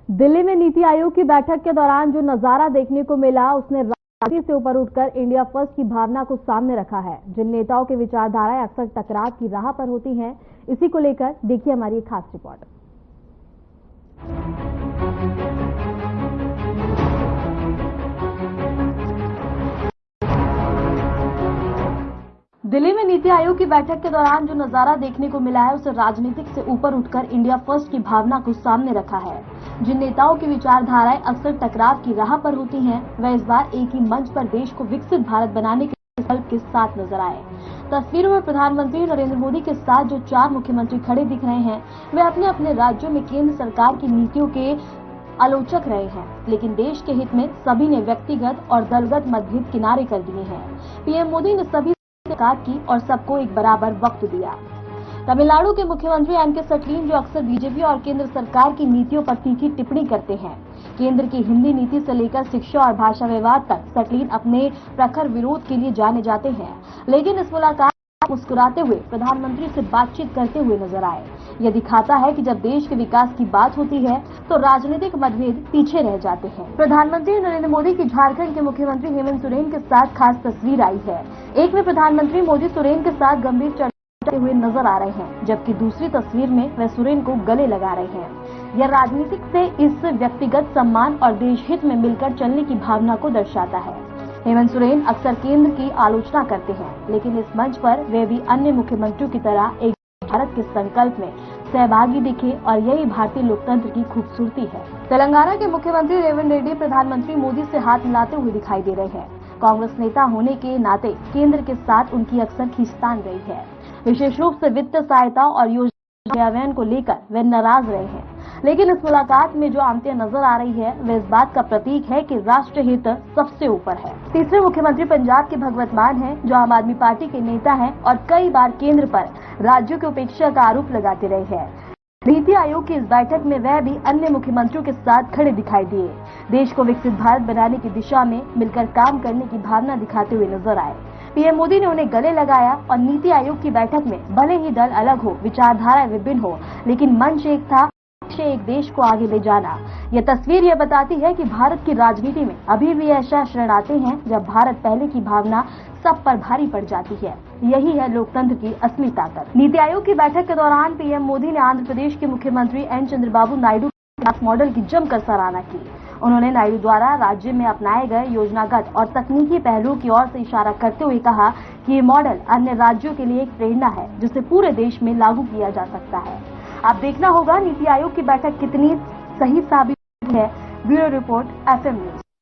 दिल्ली में नीति आयोग की बैठक के दौरान जो नजारा देखने को मिला उसने राजनीति से ऊपर उठकर इंडिया फर्स्ट की भावना को सामने रखा है। जिन नेताओं की विचारधाराएं अक्सर टकराव की राह पर होती हैं, इसी को लेकर देखिए हमारी खास रिपोर्ट। दिल्ली में नीति आयोग की बैठक के दौरान जो नजारा देखने को मिला है उसे राजनीतिक से ऊपर उठकर इंडिया फर्स्ट की भावना को सामने रखा है। जिन नेताओं की विचारधाराएं अक्सर टकराव की राह पर होती हैं, वह इस बार एक ही मंच पर देश को विकसित भारत बनाने के संकल्प के साथ नजर आए। तस्वीरों में प्रधानमंत्री नरेंद्र मोदी के साथ जो 4 मुख्यमंत्री खड़े दिख रहे हैं, वे अपने अपने राज्यों में केंद्र सरकार की नीतियों के आलोचक रहे हैं, लेकिन देश के हित में सभी ने व्यक्तिगत और दलगत मतभेद किनारे कर दिए हैं। पीएम मोदी ने सभी सरकार की और सबको एक बराबर वक्त दिया। तमिलनाडु के मुख्यमंत्री एम.के. सटलीन, जो अक्सर बीजेपी और केंद्र सरकार की नीतियों पर तीखी टिप्पणी करते हैं, केंद्र की हिंदी नीति से लेकर शिक्षा और भाषा विवाद तक सटलीन अपने प्रखर विरोध के लिए जाने जाते हैं। लेकिन इस मुलाकात मुस्कुराते हुए प्रधानमंत्री से बातचीत करते हुए नजर आए। यह दिखाता है कि जब देश के विकास की बात होती है तो राजनीतिक मतभेद पीछे रह जाते हैं। प्रधानमंत्री नरेंद्र मोदी की झारखंड के मुख्यमंत्री हेमंत सोरेन के साथ खास तस्वीर आई है। एक में प्रधानमंत्री मोदी सोरेन के साथ गंभीर चर्चा करते हुए नजर आ रहे हैं, जबकि दूसरी तस्वीर में वह सोरेन को गले लगा रहे हैं। यह राजनीतिक से इस व्यक्तिगत सम्मान और देश हित में मिलकर चलने की भावना को दर्शाता है। हेमंत सोरेन अक्सर केंद्र की आलोचना करते हैं, लेकिन इस मंच पर वे भी अन्य मुख्यमंत्रियों की तरह एक भारत के संकल्प में सहभागी दिखे और यही भारतीय लोकतंत्र की खूबसूरती है। तेलंगाना के मुख्यमंत्री रेवंत रेड्डी प्रधानमंत्री मोदी से हाथ मिलाते हुए दिखाई दे रहे हैं। कांग्रेस नेता होने के नाते केंद्र के साथ उनकी अक्सर खींचतान रही है। विशेष रूप से वित्त सहायता और योजना क्रियान्वयन को लेकर वे नाराज रहे हैं। लेकिन इस मुलाकात में जो आमतियां नजर आ रही है वह इस बात का प्रतीक है कि राष्ट्रहित सबसे ऊपर है। तीसरे मुख्यमंत्री पंजाब के भगवंत मान हैं, जो आम आदमी पार्टी के नेता हैं और कई बार केंद्र पर राज्यों की उपेक्षा का आरोप लगाते रहे हैं। नीति आयोग की इस बैठक में वह भी अन्य मुख्यमंत्रियों के साथ खड़े दिखाई दिए। देश को विकसित भारत बनाने की दिशा में मिलकर काम करने की भावना दिखाते हुए नजर आए। पीएम मोदी ने उन्हें गले लगाया और नीति आयोग की बैठक में भले ही दल अलग हो, विचारधारा विभिन्न हो, लेकिन मंच एक था, एक देश को आगे ले जाना। यह तस्वीर यह बताती है कि भारत की राजनीति में अभी भी ऐसा क्षण आते हैं जब भारत पहले की भावना सब पर भारी पड़ जाती है। यही है लोकतंत्र की असली ताकत। नीति आयोग की बैठक के दौरान पीएम मोदी ने आंध्र प्रदेश के मुख्यमंत्री एन. चंद्रबाबू नायडू के मॉडल की जमकर सराहना की। उन्होंने नायडू द्वारा राज्य में अपनाए गए योजनागत और तकनीकी पहलुओं की ओर से इशारा करते हुए कहा कि ये मॉडल अन्य राज्यों के लिए एक प्रेरणा है, जिसे पूरे देश में लागू किया जा सकता है। अब देखना होगा नीति आयोग की बैठक कितनी सही साबित है। Bureau report FM news.